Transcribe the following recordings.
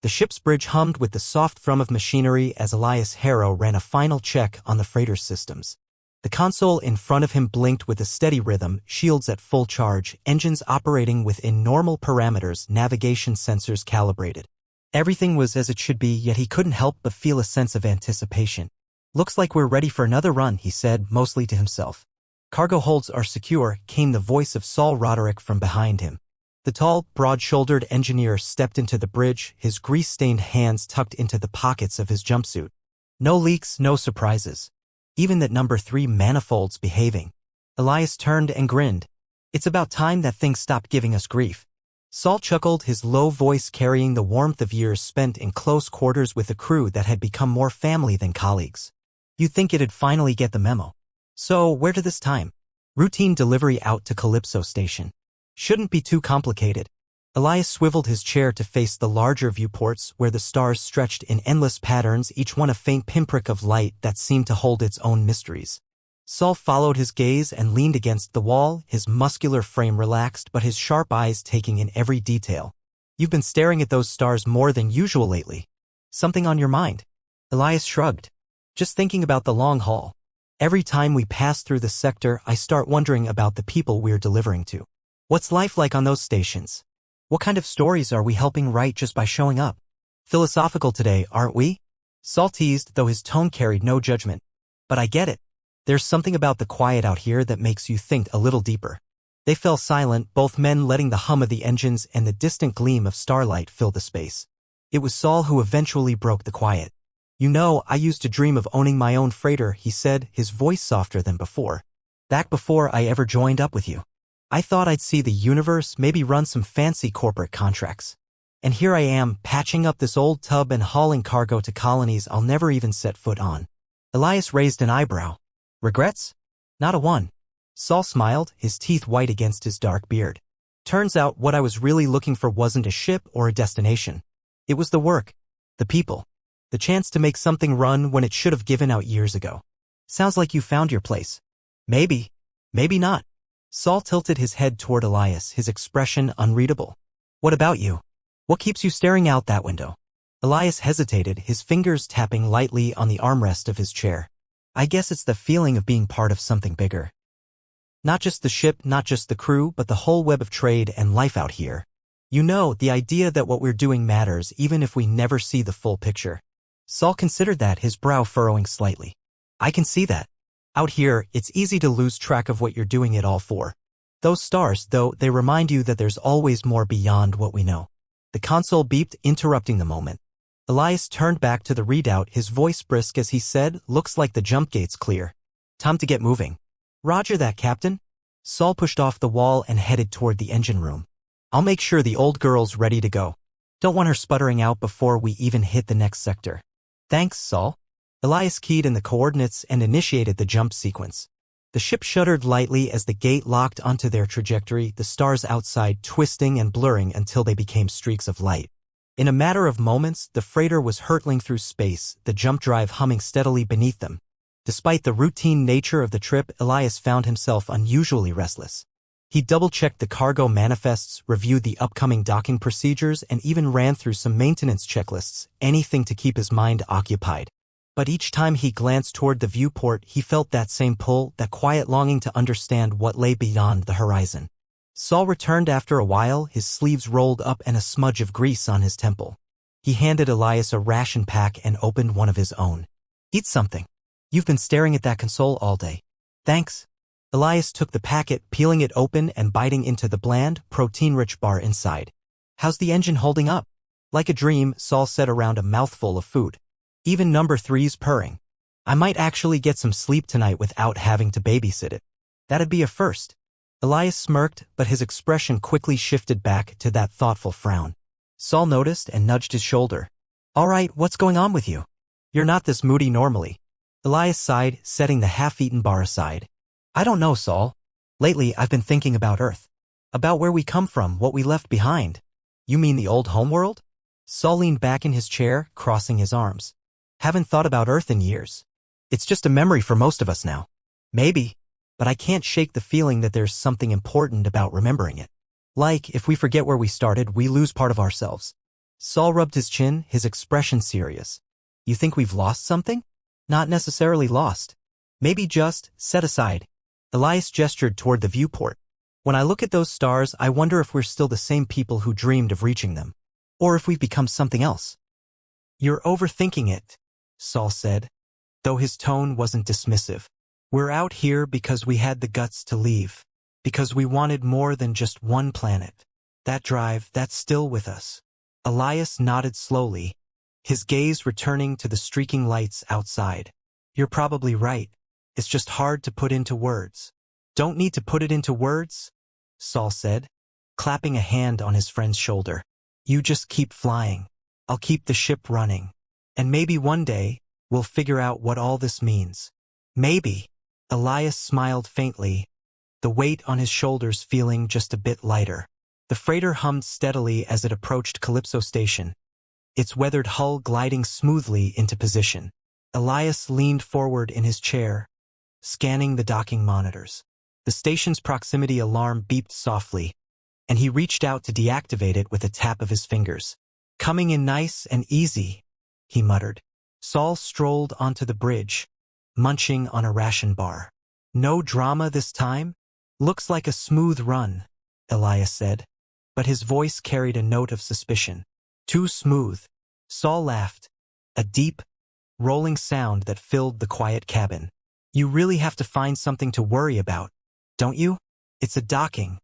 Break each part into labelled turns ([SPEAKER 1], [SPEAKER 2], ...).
[SPEAKER 1] The ship's bridge hummed with the soft thrum of machinery as Elias Harrow ran a final check on the freighter's systems. The console in front of him blinked with a steady rhythm, shields at full charge, engines operating within normal parameters, navigation sensors calibrated. Everything was as it should be, yet he couldn't help but feel a sense of anticipation. "Looks like we're ready for another run," he said, mostly to himself. "Cargo holds are secure," came the voice of Saul Roderick from behind him. The tall, broad-shouldered engineer stepped into the bridge, his grease-stained hands tucked into the pockets of his jumpsuit. No leaks, no surprises. Even that number 3 manifold's behaving. Elias turned and grinned. "It's about time that thing stopped giving us grief." Saul chuckled, his low voice carrying the warmth of years spent in close quarters with a crew that had become more family than colleagues. "You'd think it'd finally get the memo. So, where to this time?" "Routine delivery out to Calypso Station. Shouldn't be too complicated." Elias swiveled his chair to face the larger viewports where the stars stretched in endless patterns, each one a faint pinprick of light that seemed to hold its own mysteries. Saul followed his gaze and leaned against the wall, his muscular frame relaxed but his sharp eyes taking in every detail. "You've been staring at those stars more than usual lately. Something on your mind?" Elias shrugged. "Just thinking about the long haul. Every time we pass through the sector, I start wondering about the people we're delivering to. What's life like on those stations? What kind of stories are we helping write just by showing up? Philosophical today, aren't we?" Saul teased, though his tone carried no judgment. "But I get it. There's something about the quiet out here that makes you think a little deeper." They fell silent, both men letting the hum of the engines and the distant gleam of starlight fill the space. It was Saul who eventually broke the quiet. "You know, I used to dream of owning my own freighter," he said, his voice softer than before. "Back before I ever joined up with you. I thought I'd see the universe, maybe run some fancy corporate contracts. And here I am, patching up this old tub and hauling cargo to colonies I'll never even set foot on." Elias raised an eyebrow. "Regrets?" "Not a one." Saul smiled, his teeth white against his dark beard. "Turns out what I was really looking for wasn't a ship or a destination. It was the work, the people, the chance to make something run when it should have given out years ago. Sounds like you found your place." "Maybe. Maybe not." Saul tilted his head toward Elias, his expression unreadable. "What about you? What keeps you staring out that window?" Elias hesitated, his fingers tapping lightly on the armrest of his chair. "I guess it's the feeling of being part of something bigger. Not just the ship, not just the crew, but the whole web of trade and life out here. You know, the idea that what we're doing matters even if we never see the full picture." Saul considered that, his brow furrowing slightly. "I can see that. Out here, it's easy to lose track of what you're doing it all for. Those stars, though, they remind you that there's always more beyond what we know." The console beeped, interrupting the moment. Elias turned back to the readout, his voice brisk as he said, "Looks like the jump gate's clear. Time to get moving." "Roger that, Captain." Saul pushed off the wall and headed toward the engine room. "I'll make sure the old girl's ready to go. Don't want her sputtering out before we even hit the next sector." "Thanks, Saul." Elias keyed in the coordinates and initiated the jump sequence. The ship shuddered lightly as the gate locked onto their trajectory, the stars outside twisting and blurring until they became streaks of light. In a matter of moments, the freighter was hurtling through space, the jump drive humming steadily beneath them. Despite the routine nature of the trip, Elias found himself unusually restless. He double-checked the cargo manifests, reviewed the upcoming docking procedures, and even ran through some maintenance checklists, anything to keep his mind occupied. But each time he glanced toward the viewport, he felt that same pull, that quiet longing to understand what lay beyond the horizon. Saul returned after a while, his sleeves rolled up and a smudge of grease on his temple. He handed Elias a ration pack and opened one of his own. "Eat something. You've been staring at that console all day." "Thanks." Elias took the packet, peeling it open and biting into the bland, protein-rich bar inside. "How's the engine holding up?" "Like a dream," Saul said around a mouthful of food. "Even number 3's purring. I might actually get some sleep tonight without having to babysit it. That'd be a first." Elias smirked, but his expression quickly shifted back to that thoughtful frown. Saul noticed and nudged his shoulder. "All right, what's going on with you? You're not this moody normally." Elias sighed, setting the half-eaten bar aside. "I don't know, Saul. Lately, I've been thinking about Earth. About where we come from, what we left behind." "You mean the old homeworld?" Saul leaned back in his chair, crossing his arms. "Haven't thought about Earth in years. It's just a memory for most of us now." "Maybe, but I can't shake the feeling that there's something important about remembering it. Like, if we forget where we started, we lose part of ourselves." Saul rubbed his chin, his expression serious. You think we've lost something? Not necessarily lost. Maybe just set aside. Elias gestured toward the viewport. When I look at those stars, I wonder if we're still the same people who dreamed of reaching them. Or if we've become something else. You're overthinking it, Saul said, though his tone wasn't dismissive. We're out here because we had the guts to leave. Because we wanted more than just one planet. That drive, that's still with us. Elias nodded slowly, his gaze returning to the streaking lights outside. You're probably right. It's just hard to put into words. Don't need to put it into words, Saul said, clapping a hand on his friend's shoulder. You just keep flying. I'll keep the ship running. And maybe one day, we'll figure out what all this means. Maybe. Elias smiled faintly, the weight on his shoulders feeling just a bit lighter. The freighter hummed steadily as it approached Calypso Station, its weathered hull gliding smoothly into position. Elias leaned forward in his chair, scanning the docking monitors. The station's proximity alarm beeped softly, and he reached out to deactivate it with a tap of his fingers. Coming in nice and easy, he muttered. Saul strolled onto the bridge, munching on a ration bar. No drama this time? Looks like a smooth run, Elias said, but his voice carried a note of suspicion. Too smooth. Saul laughed, a deep, rolling sound that filled the quiet cabin. You really have to find something to worry about, don't you? It's a docking,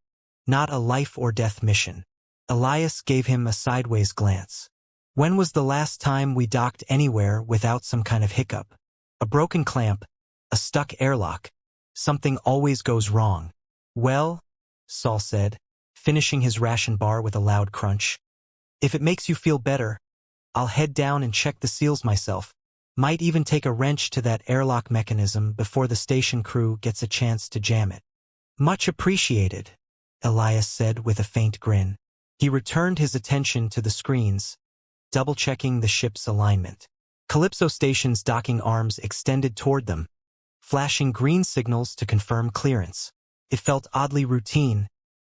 [SPEAKER 1] not a life-or-death mission. Elias gave him a sideways glance. When was the last time we docked anywhere without some kind of hiccup? A broken clamp, a stuck airlock. Something always goes wrong. Well, Saul said, finishing his ration bar with a loud crunch. If it makes you feel better, I'll head down and check the seals myself. Might even take a wrench to that airlock mechanism before the station crew gets a chance to jam it. Much appreciated, Elias said with a faint grin. He returned his attention to the screens, double-checking the ship's alignment. Calypso Station's docking arms extended toward them, flashing green signals to confirm clearance. It felt oddly routine,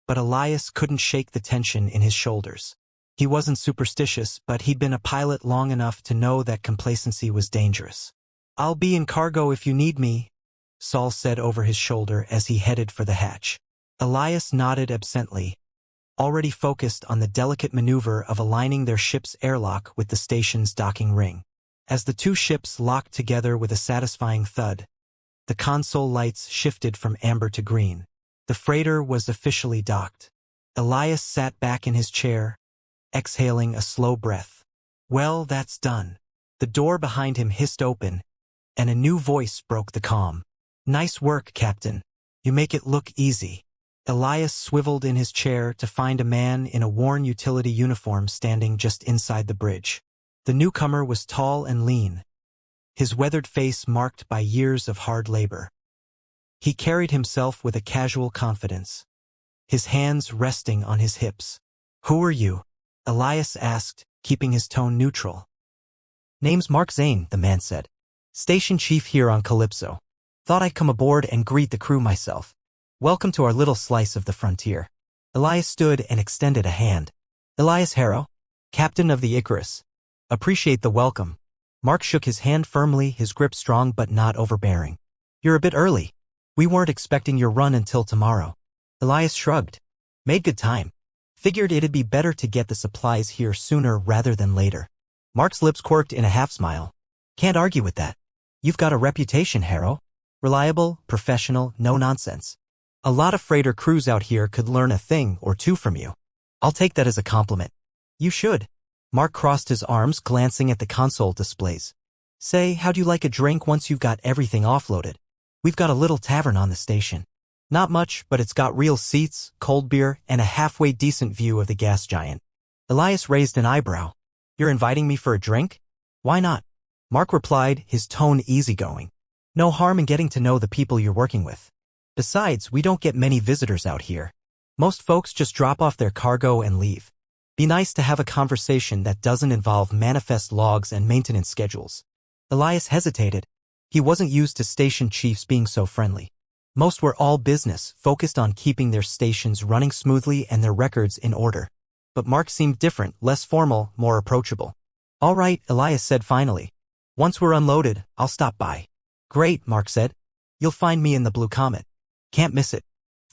[SPEAKER 1] but Elias couldn't shake the tension in his shoulders. He wasn't superstitious, but he'd been a pilot long enough to know that complacency was dangerous. I'll be in cargo if you need me, Saul said over his shoulder as he headed for the hatch. Elias nodded absently, already focused on the delicate maneuver of aligning their ship's airlock with the station's docking ring. As the two ships locked together with a satisfying thud, the console lights shifted from amber to green. The freighter was officially docked. Elias sat back in his chair, exhaling a slow breath. Well, that's done. The door behind him hissed open, and a new voice broke the calm. Nice work, Captain. You make it look easy. Elias swiveled in his chair to find a man in a worn utility uniform standing just inside the bridge. The newcomer was tall and lean, his weathered face marked by years of hard labor. He carried himself with a casual confidence, his hands resting on his hips. Who are you? Elias asked, keeping his tone neutral. Name's Mark Zane, the man said. Station chief here on Calypso. Thought I'd come aboard and greet the crew myself. Welcome to our little slice of the frontier. Elias stood and extended a hand. Elias Harrow, captain of the Icarus. Appreciate the welcome. Mark shook his hand firmly, his grip strong but not overbearing. You're a bit early. We weren't expecting your run until tomorrow. Elias shrugged. Made good time. Figured it'd be better to get the supplies here sooner rather than later. Mark's lips quirked in a half-smile. Can't argue with that. You've got a reputation, Harrow. Reliable, professional, no nonsense. A lot of freighter crews out here could learn a thing or two from you. I'll take that as a compliment. You should. Mark crossed his arms, glancing at the console displays. Say, how'd you like a drink once you've got everything offloaded? We've got a little tavern on the station. Not much, but it's got real seats, cold beer, and a halfway decent view of the gas giant. Elias raised an eyebrow. You're inviting me for a drink? Why not? Mark replied, his tone easygoing. No harm in getting to know the people you're working with. Besides, we don't get many visitors out here. Most folks just drop off their cargo and leave. Be nice to have a conversation that doesn't involve manifest logs and maintenance schedules. Elias hesitated. He wasn't used to station chiefs being so friendly. Most were all business, focused on keeping their stations running smoothly and their records in order. But Mark seemed different, less formal, more approachable. All right, Elias said finally. Once we're unloaded, I'll stop by. Great, Mark said. You'll find me in the Blue Comet. Can't miss it.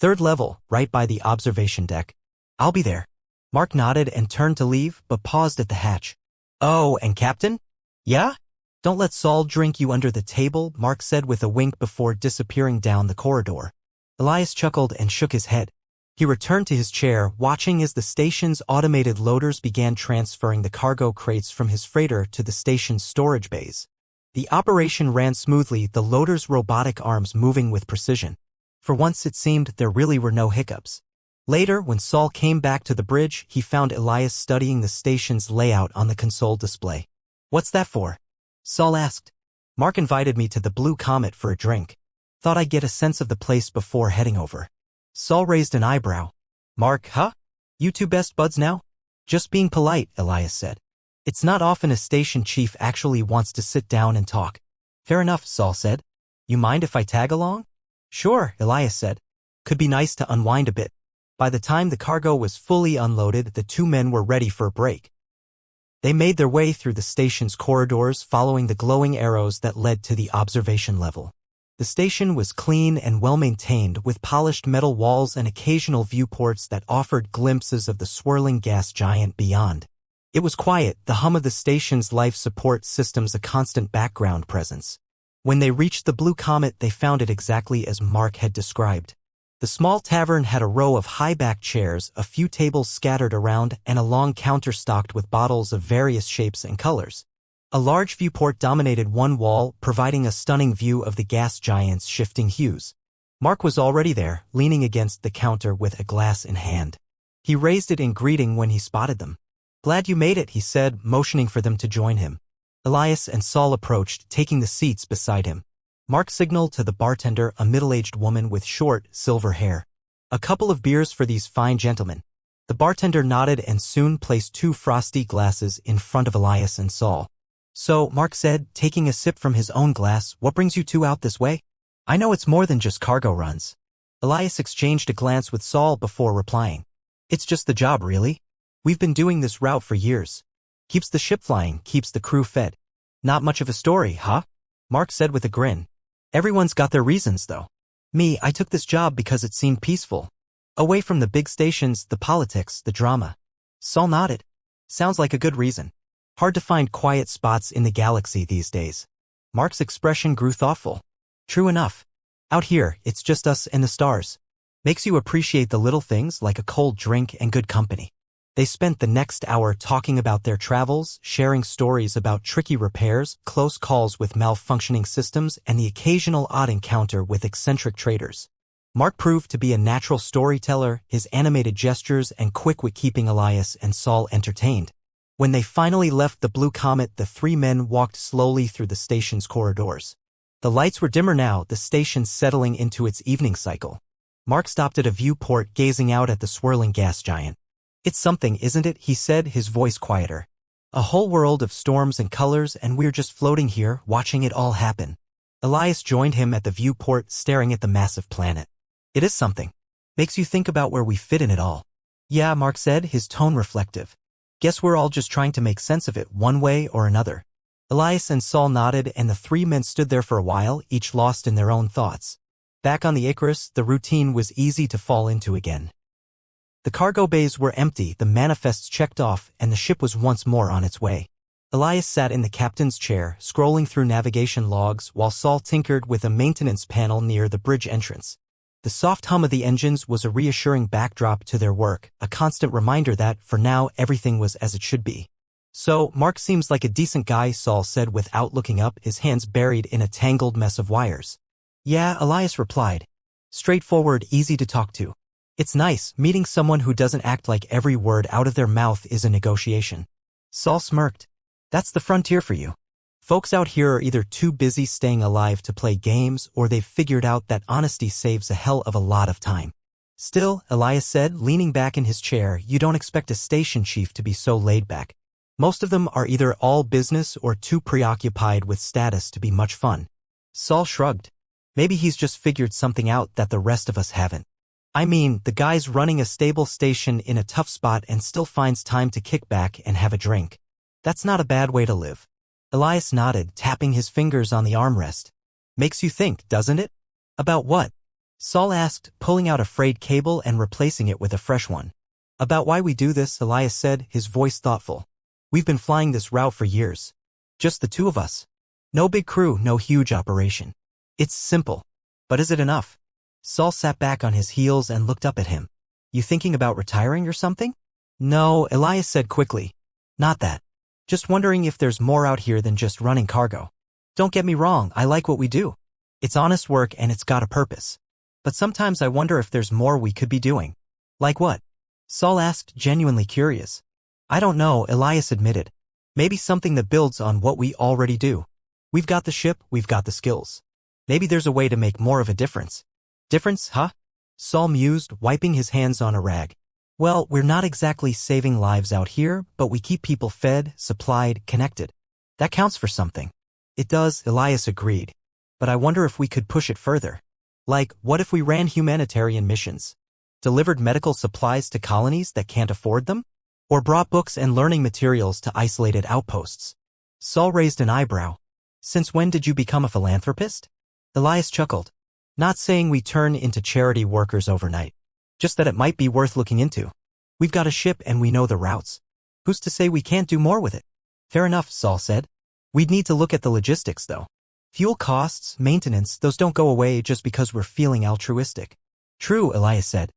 [SPEAKER 1] 3rd level, right by the observation deck. I'll be there. Mark nodded and turned to leave, but paused at the hatch. Oh, and Captain? Yeah? Don't let Saul drink you under the table, Mark said with a wink before disappearing down the corridor. Elias chuckled and shook his head. He returned to his chair, watching as the station's automated loaders began transferring the cargo crates from his freighter to the station's storage bays. The operation ran smoothly, the loaders' robotic arms moving with precision. For once it seemed there really were no hiccups. Later, when Saul came back to the bridge, he found Elias studying the station's layout on the console display. What's that for? Saul asked. Mark invited me to the Blue Comet for a drink. Thought I'd get a sense of the place before heading over. Saul raised an eyebrow. Mark, huh? You two best buds now? Just being polite, Elias said. It's not often a station chief actually wants to sit down and talk. Fair enough, Saul said. You mind if I tag along? Sure, Elias said. Could be nice to unwind a bit. By the time the cargo was fully unloaded, the 2 men were ready for a break. They made their way through the station's corridors, following the glowing arrows that led to the observation level. The station was clean and well-maintained, with polished metal walls and occasional viewports that offered glimpses of the swirling gas giant beyond. It was quiet, the hum of the station's life support systems a constant background presence. When they reached the Blue Comet, they found it exactly as Mark had described. The small tavern had a row of high-backed chairs, a few tables scattered around, and a long counter stocked with bottles of various shapes and colors. A large viewport dominated one wall, providing a stunning view of the gas giant's shifting hues. Mark was already there, leaning against the counter with a glass in hand. He raised it in greeting when he spotted them. Glad you made it, he said, motioning for them to join him. Elias and Saul approached, taking the seats beside him. Mark signaled to the bartender, a middle-aged woman with short, silver hair. A couple of beers for these fine gentlemen. The bartender nodded and soon placed 2 frosty glasses in front of Elias and Saul. So, Mark said, taking a sip from his own glass, what brings you 2 out this way? I know it's more than just cargo runs. Elias exchanged a glance with Saul before replying. It's just the job, really. We've been doing this route for years. Keeps the ship flying, keeps the crew fed. Not much of a story, huh? Mark said with a grin. Everyone's got their reasons, though. Me, I took this job because it seemed peaceful. Away from the big stations, the politics, the drama. Saul nodded. Sounds like a good reason. Hard to find quiet spots in the galaxy these days. Mark's expression grew thoughtful. True enough. Out here, it's just us and the stars. Makes you appreciate the little things like a cold drink and good company. They spent the next hour talking about their travels, sharing stories about tricky repairs, close calls with malfunctioning systems, and the occasional odd encounter with eccentric traders. Mark proved to be a natural storyteller, his animated gestures and quick wit keeping Elias and Saul entertained. When they finally left the Blue Comet, the 3 men walked slowly through the station's corridors. The lights were dimmer now, the station settling into its evening cycle. Mark stopped at a viewport, gazing out at the swirling gas giant. It's something, isn't it? He said, his voice quieter. A whole world of storms and colors, and we're just floating here, watching it all happen. Elias joined him at the viewport, staring at the massive planet. It is something. Makes you think about where we fit in it all. Yeah, Mark said, his tone reflective. Guess we're all just trying to make sense of it one way or another. Elias and Saul nodded, and the 3 men stood there for a while, each lost in their own thoughts. Back on the Icarus, the routine was easy to fall into again. The cargo bays were empty, the manifests checked off, and the ship was once more on its way. Elias sat in the captain's chair, scrolling through navigation logs, while Saul tinkered with a maintenance panel near the bridge entrance. The soft hum of the engines was a reassuring backdrop to their work, a constant reminder that, for now, everything was as it should be. So, Mark seems like a decent guy, Saul said without looking up, his hands buried in a tangled mess of wires. Yeah, Elias replied. Straightforward, easy to talk to. It's nice, meeting someone who doesn't act like every word out of their mouth is a negotiation. Saul smirked. That's the frontier for you. Folks out here are either too busy staying alive to play games, or they've figured out that honesty saves a hell of a lot of time. Still, Elias said, leaning back in his chair, you don't expect a station chief to be so laid back. Most of them are either all business or too preoccupied with status to be much fun. Saul shrugged. Maybe he's just figured something out that the rest of us haven't. I mean, the guy's running a stable station in a tough spot and still finds time to kick back and have a drink. That's not a bad way to live. Elias nodded, tapping his fingers on the armrest. Makes you think, doesn't it? About what? Saul asked, pulling out a frayed cable and replacing it with a fresh one. About why we do this, Elias said, his voice thoughtful. We've been flying this route for years. Just the two of us. No big crew, no huge operation. It's simple. But is it enough? Saul sat back on his heels and looked up at him. You thinking about retiring or something? No, Elias said quickly. Not that. Just wondering if there's more out here than just running cargo. Don't get me wrong, I like what we do. It's honest work and it's got a purpose. But sometimes I wonder if there's more we could be doing. Like what? Saul asked, genuinely curious. I don't know, Elias admitted. Maybe something that builds on what we already do. We've got the ship, we've got the skills. Maybe there's a way to make more of a difference. Difference, huh? Saul mused, wiping his hands on a rag. Well, we're not exactly saving lives out here, but we keep people fed, supplied, connected. That counts for something. It does, Elias agreed. But I wonder if we could push it further. Like, what if we ran humanitarian missions? Delivered medical supplies to colonies that can't afford them? Or brought books and learning materials to isolated outposts? Saul raised an eyebrow. Since when did you become a philanthropist? Elias chuckled. Not saying we turn into charity workers overnight. Just that it might be worth looking into. We've got a ship and we know the routes. Who's to say we can't do more with it? Fair enough, Saul said. We'd need to look at the logistics, though. Fuel costs, maintenance, those don't go away just because we're feeling altruistic. True, Elias said.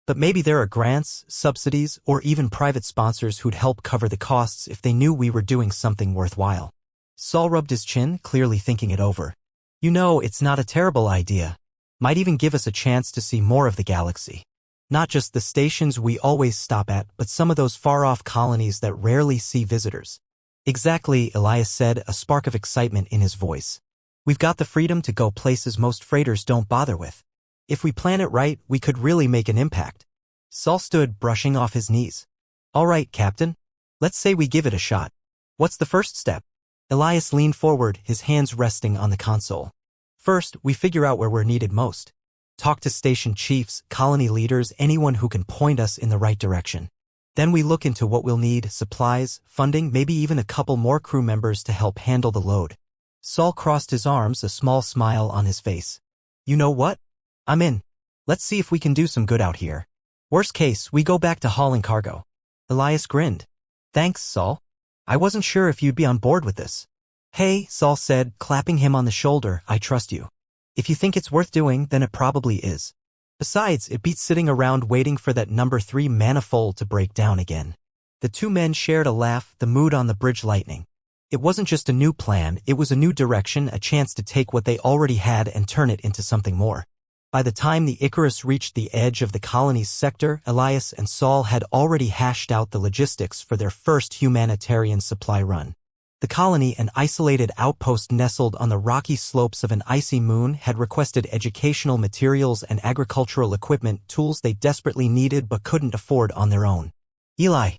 [SPEAKER 1] But maybe there are grants, subsidies, or even private sponsors who'd help cover the costs if they knew we were doing something worthwhile. Saul rubbed his chin, clearly thinking it over. You know, it's not a terrible idea. Might even give us a chance to see more of the galaxy. Not just the stations we always stop at, but some of those far-off colonies that rarely see visitors. Exactly, Elias said, a spark of excitement in his voice. We've got the freedom to go places most freighters don't bother with. If we plan it right, we could really make an impact. Saul stood, brushing off his knees. All right, Captain. Let's say we give it a shot. What's the first step? Elias leaned forward, his hands resting on the console. First, we figure out where we're needed most. Talk to station chiefs, colony leaders, anyone who can point us in the right direction. Then we look into what we'll need, supplies, funding, maybe even a couple more crew members to help handle the load. Saul crossed his arms, a small smile on his face. You know what? I'm in. Let's see if we can do some good out here. Worst case, we go back to hauling cargo. Elias grinned. Thanks, Saul. I wasn't sure if you'd be on board with this. Hey, Saul said, clapping him on the shoulder, I trust you. If you think it's worth doing, then it probably is. Besides, it beats sitting around waiting for that number 3 manifold to break down again. The two men shared a laugh, the mood on the bridge lightening. It wasn't just a new plan, it was a new direction, a chance to take what they already had and turn it into something more. By the time the Icarus reached the edge of the colony's sector, Elias and Saul had already hashed out the logistics for their first humanitarian supply run. The colony, an isolated outpost nestled on the rocky slopes of an icy moon, had requested educational materials and agricultural equipment, tools they desperately needed but couldn't afford on their own. Eli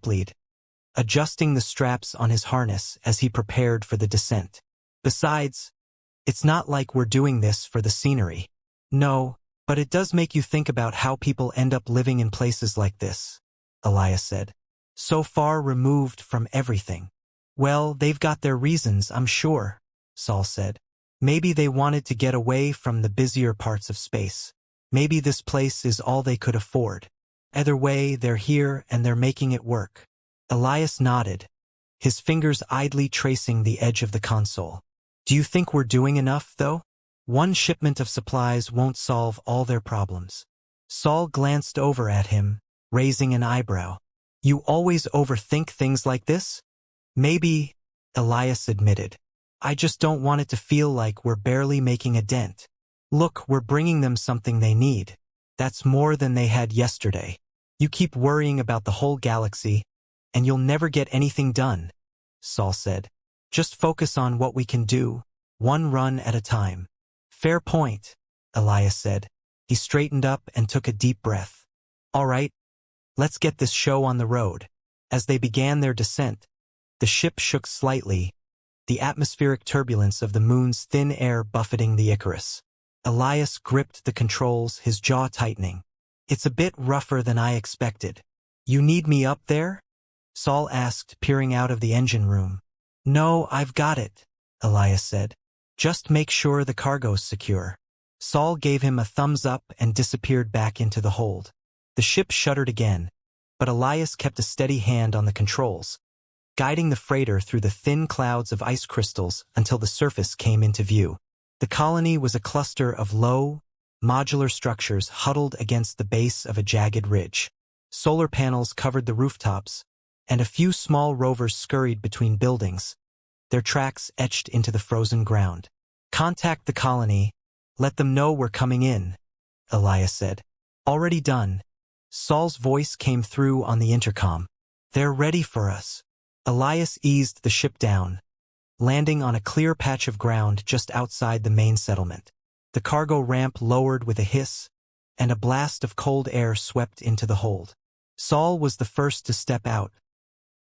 [SPEAKER 1] pleaded, adjusting the straps on his harness as he prepared for the descent. Besides, it's not like we're doing this for the scenery. No, but it does make you think about how people end up living in places like this, Elias said. So far removed from everything. Well, they've got their reasons, I'm sure, Saul said. Maybe they wanted to get away from the busier parts of space. Maybe this place is all they could afford. Either way, they're here and they're making it work. Elias nodded, his fingers idly tracing the edge of the console. Do you think we're doing enough, though? One shipment of supplies won't solve all their problems. Saul glanced over at him, raising an eyebrow. You always overthink things like this? Maybe, Elias admitted. I just don't want it to feel like we're barely making a dent. Look, we're bringing them something they need. That's more than they had yesterday. You keep worrying about the whole galaxy, and you'll never get anything done, Saul said. Just focus on what we can do, one run at a time. Fair point, Elias said. He straightened up and took a deep breath. All right, let's get this show on the road. As they began their descent, the ship shook slightly, the atmospheric turbulence of the moon's thin air buffeting the Icarus. Elias gripped the controls, his jaw tightening. It's a bit rougher than I expected. You need me up there? Saul asked, peering out of the engine room. No, I've got it, Elias said. Just make sure the cargo's secure. Saul gave him a thumbs up and disappeared back into the hold. The ship shuddered again, but Elias kept a steady hand on the controls, guiding the freighter through the thin clouds of ice crystals until the surface came into view. The colony was a cluster of low, modular structures huddled against the base of a jagged ridge. Solar panels covered the rooftops, and a few small rovers scurried between buildings, their tracks etched into the frozen ground. Contact the colony. Let them know we're coming in, Elias said. Already done. Saul's voice came through on the intercom. They're ready for us. Elias eased the ship down, landing on a clear patch of ground just outside the main settlement. The cargo ramp lowered with a hiss, and a blast of cold air swept into the hold. Saul was the first to step out,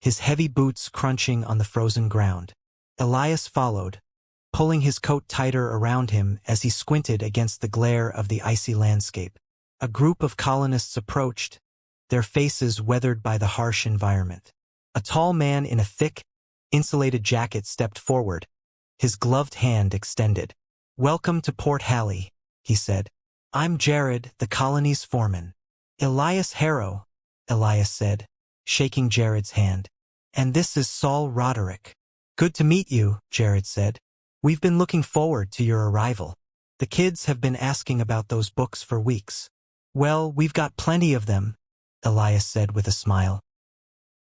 [SPEAKER 1] his heavy boots crunching on the frozen ground. Elias followed, pulling his coat tighter around him as he squinted against the glare of the icy landscape. A group of colonists approached, their faces weathered by the harsh environment. A tall man in a thick, insulated jacket stepped forward, his gloved hand extended. Welcome to Port Halley, he said. I'm Jared, the colony's foreman. Elias Harrow, Elias said, shaking Jared's hand. And this is Saul Roderick. Good to meet you, Jared said. We've been looking forward to your arrival. The kids have been asking about those books for weeks. Well, we've got plenty of them, Elias said with a smile.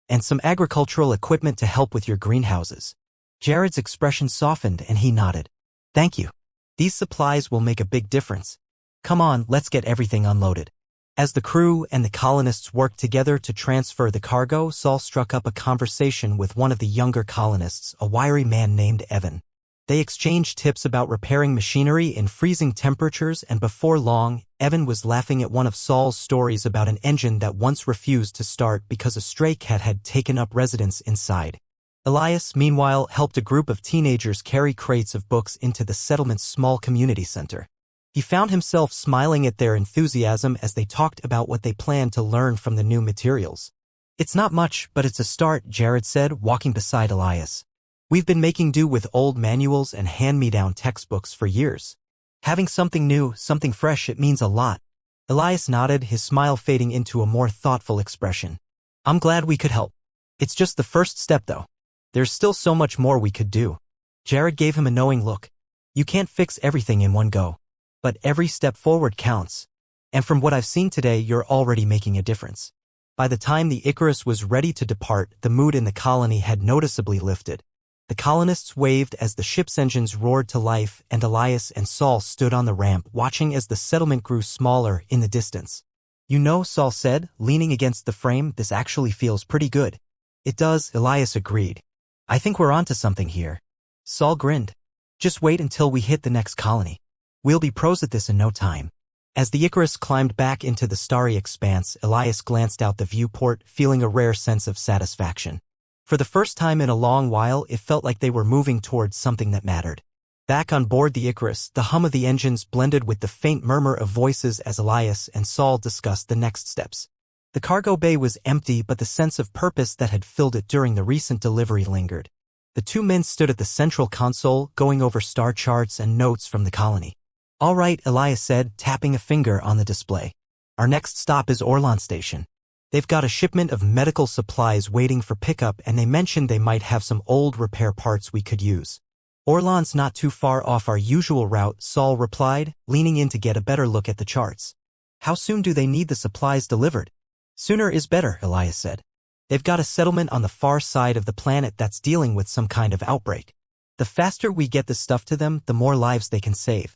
[SPEAKER 1] And some agricultural equipment to help with your greenhouses. Jared's expression softened and he nodded. Thank you. These supplies will make a big difference. Come on, let's get everything unloaded. As the crew and the colonists worked together to transfer the cargo, Saul struck up a conversation with one of the younger colonists, a wiry man named Evan. They exchanged tips about repairing machinery in freezing temperatures, and before long, Evan was laughing at one of Saul's stories about an engine that once refused to start because a stray cat had taken up residence inside. Elias, meanwhile, helped a group of teenagers carry crates of books into the settlement's small community center. He found himself smiling at their enthusiasm as they talked about what they planned to learn from the new materials. It's not much, but it's a start, Jared said, walking beside Elias. We've been making do with old manuals and hand-me-down textbooks for years. Having something new, something fresh, it means a lot. Elias nodded, his smile fading into a more thoughtful expression. I'm glad we could help. It's just the first step, though. There's still so much more we could do. Jared gave him a knowing look. You can't fix everything in one go. But every step forward counts. And from what I've seen today, you're already making a difference. By the time the Icarus was ready to depart, the mood in the colony had noticeably lifted. The colonists waved as the ship's engines roared to life, and Elias and Saul stood on the ramp, watching as the settlement grew smaller in the distance. You know, Saul said, leaning against the frame, this actually feels pretty good. It does, Elias agreed. I think we're onto something here. Saul grinned. Just wait until we hit the next colony. We'll be pros at this in no time. As the Icarus climbed back into the starry expanse, Elias glanced out the viewport, feeling a rare sense of satisfaction. For the first time in a long while, it felt like they were moving towards something that mattered. Back on board the Icarus, the hum of the engines blended with the faint murmur of voices as Elias and Saul discussed the next steps. The cargo bay was empty, but the sense of purpose that had filled it during the recent delivery lingered. The two men stood at the central console, going over star charts and notes from the colony. All right, Elias said, tapping a finger on the display. Our next stop is Orlan Station. They've got a shipment of medical supplies waiting for pickup, and they mentioned they might have some old repair parts we could use. Orlan's not too far off our usual route, Saul replied, leaning in to get a better look at the charts. How soon do they need the supplies delivered? Sooner is better, Elias said. They've got a settlement on the far side of the planet that's dealing with some kind of outbreak. The faster we get the stuff to them, the more lives they can save.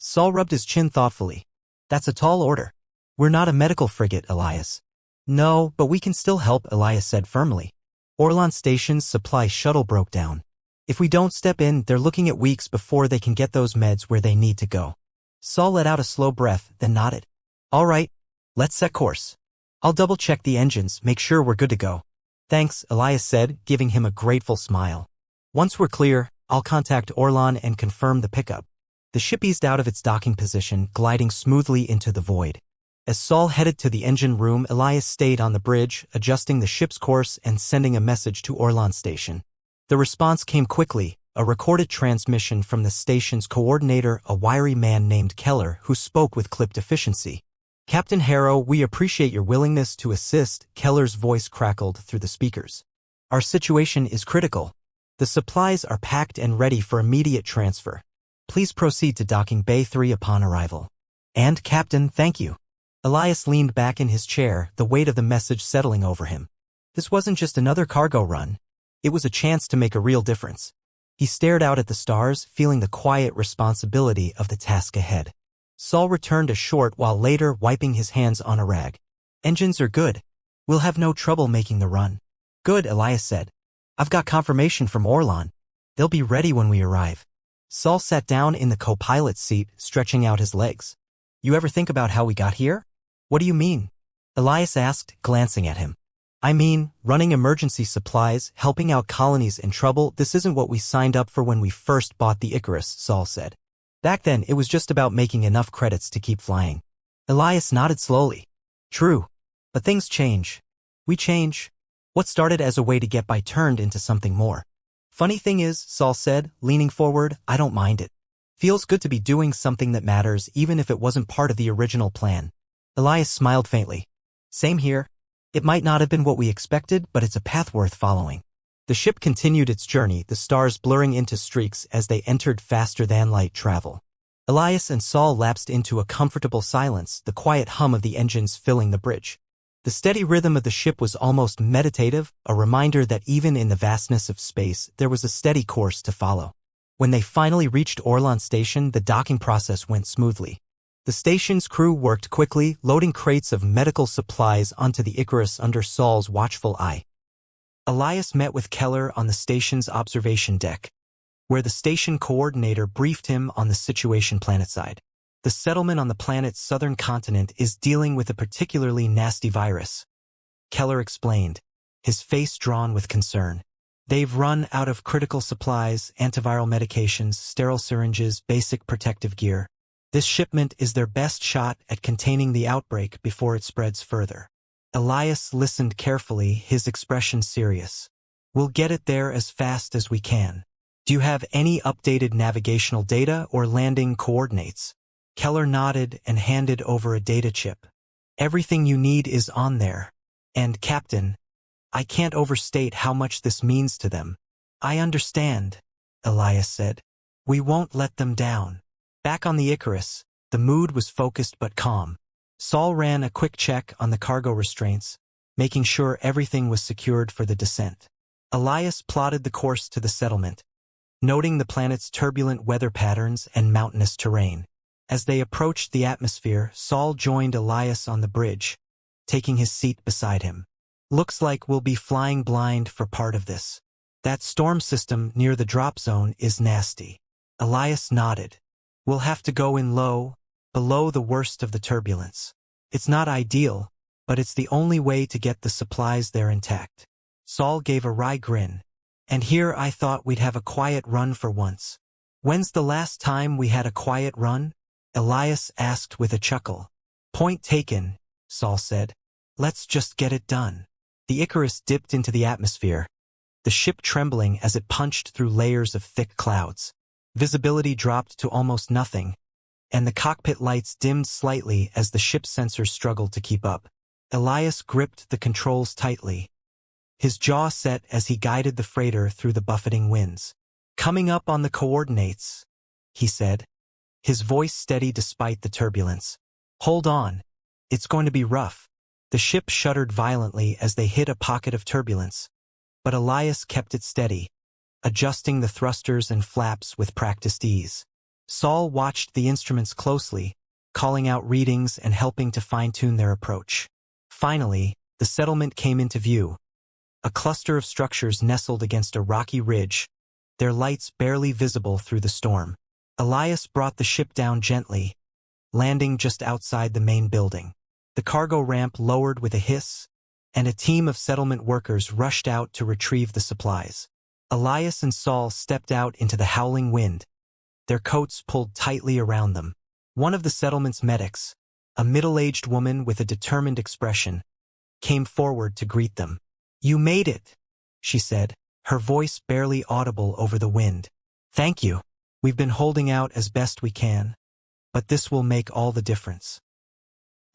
[SPEAKER 1] Saul rubbed his chin thoughtfully. That's a tall order. We're not a medical frigate, Elias. No, but we can still help, Elias said firmly. Orlan Station's supply shuttle broke down. If we don't step in, they're looking at weeks before they can get those meds where they need to go. Saul let out a slow breath, then nodded. All right, let's set course. I'll double-check the engines, make sure we're good to go. Thanks, Elias said, giving him a grateful smile. Once we're clear, I'll contact Orlan and confirm the pickup. The ship eased out of its docking position, gliding smoothly into the void. As Saul headed to the engine room, Elias stayed on the bridge, adjusting the ship's course and sending a message to Orlan Station. The response came quickly, a recorded transmission from the station's coordinator, a wiry man named Keller, who spoke with clipped efficiency. "Captain Harrow, we appreciate your willingness to assist," Keller's voice crackled through the speakers. "Our situation is critical. The supplies are packed and ready for immediate transfer. Please proceed to docking Bay 3 upon arrival." "And, Captain, thank you." Elias leaned back in his chair, the weight of the message settling over him. This wasn't just another cargo run. It was a chance to make a real difference. He stared out at the stars, feeling the quiet responsibility of the task ahead. Saul returned a short while later, wiping his hands on a rag. "Engines are good. We'll have no trouble making the run." "Good," Elias said. "I've got confirmation from Orlan. They'll be ready when we arrive." Saul sat down in the co-pilot's seat, stretching out his legs. "You ever think about how we got here?" "What do you mean?" Elias asked, glancing at him. "I mean, running emergency supplies, helping out colonies in trouble. This isn't what we signed up for when we first bought the Icarus," Saul said. "Back then, it was just about making enough credits to keep flying." Elias nodded slowly. "True. But things change. We change. What started as a way to get by turned into something more." "Funny thing is," Saul said, leaning forward, "I don't mind it. Feels good to be doing something that matters, even if it wasn't part of the original plan." Elias smiled faintly. "Same here. It might not have been what we expected, but it's a path worth following." The ship continued its journey, the stars blurring into streaks as they entered faster-than-light travel. Elias and Saul lapsed into a comfortable silence, the quiet hum of the engines filling the bridge. The steady rhythm of the ship was almost meditative, a reminder that even in the vastness of space, there was a steady course to follow. When they finally reached Orlan Station, the docking process went smoothly. The station's crew worked quickly, loading crates of medical supplies onto the Icarus under Saul's watchful eye. Elias met with Keller on the station's observation deck, where the station coordinator briefed him on the situation planetside. "The settlement on the planet's southern continent is dealing with a particularly nasty virus," Keller explained, his face drawn with concern. "They've run out of critical supplies, antiviral medications, sterile syringes, basic protective gear. This shipment is their best shot at containing the outbreak before it spreads further." Elias listened carefully, his expression serious. "We'll get it there as fast as we can. Do you have any updated navigational data or landing coordinates?" Keller nodded and handed over a data chip. "Everything you need is on there. And, Captain, I can't overstate how much this means to them." "I understand," Elias said. "We won't let them down." Back on the Icarus, the mood was focused but calm. Saul ran a quick check on the cargo restraints, making sure everything was secured for the descent. Elias plotted the course to the settlement, noting the planet's turbulent weather patterns and mountainous terrain. As they approached the atmosphere, Saul joined Elias on the bridge, taking his seat beside him. "Looks like we'll be flying blind for part of this. That storm system near the drop zone is nasty." Elias nodded. "We'll have to go in low, below the worst of the turbulence. It's not ideal, but it's the only way to get the supplies there intact." Saul gave a wry grin. "And here I thought we'd have a quiet run for once." "When's the last time we had a quiet run?" Elias asked with a chuckle. "Point taken," Saul said. "Let's just get it done." The Icarus dipped into the atmosphere, the ship trembling as it punched through layers of thick clouds. Visibility dropped to almost nothing, and the cockpit lights dimmed slightly as the ship's sensors struggled to keep up. Elias gripped the controls tightly, his jaw set as he guided the freighter through the buffeting winds. "Coming up on the coordinates," he said, his voice steady despite the turbulence. "Hold on. It's going to be rough." The ship shuddered violently as they hit a pocket of turbulence, but Elias kept it steady, adjusting the thrusters and flaps with practiced ease. Saul watched the instruments closely, calling out readings and helping to fine-tune their approach. Finally, the settlement came into view, a cluster of structures nestled against a rocky ridge, their lights barely visible through the storm. Elias brought the ship down gently, landing just outside the main building. The cargo ramp lowered with a hiss, and a team of settlement workers rushed out to retrieve the supplies. Elias and Saul stepped out into the howling wind, their coats pulled tightly around them. One of the settlement's medics, a middle-aged woman with a determined expression, came forward to greet them. "You made it," she said, her voice barely audible over the wind. "Thank you. We've been holding out as best we can, but this will make all the difference."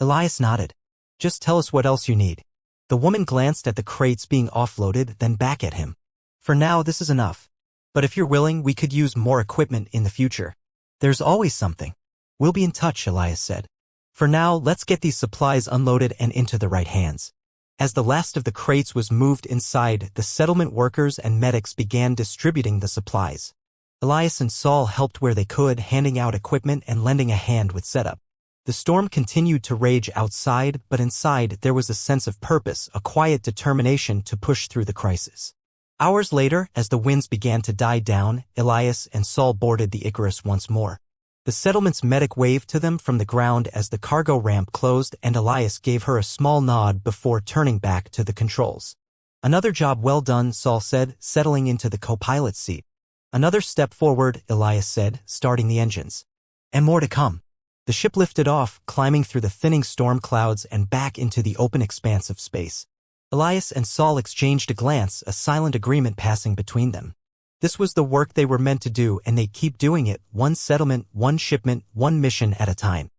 [SPEAKER 1] Elias nodded. "Just tell us what else you need." The woman glanced at the crates being offloaded, then back at him. "For now, this is enough. But if you're willing, we could use more equipment in the future. There's always something." "We'll be in touch," Elias said. "For now, let's get these supplies unloaded and into the right hands." As the last of the crates was moved inside, the settlement workers and medics began distributing the supplies. Elias and Saul helped where they could, handing out equipment and lending a hand with setup. The storm continued to rage outside, but inside there was a sense of purpose, a quiet determination to push through the crisis. Hours later, as the winds began to die down, Elias and Saul boarded the Icarus once more. The settlement's medic waved to them from the ground as the cargo ramp closed, and Elias gave her a small nod before turning back to the controls. "Another job well done," Saul said, settling into the co-pilot's seat. "Another step forward," Elias said, starting the engines. "And more to come." The ship lifted off, climbing through the thinning storm clouds and back into the open expanse of space. Elias and Saul exchanged a glance, a silent agreement passing between them. This was the work they were meant to do, and they'd keep doing it, one settlement, one shipment, one mission at a time.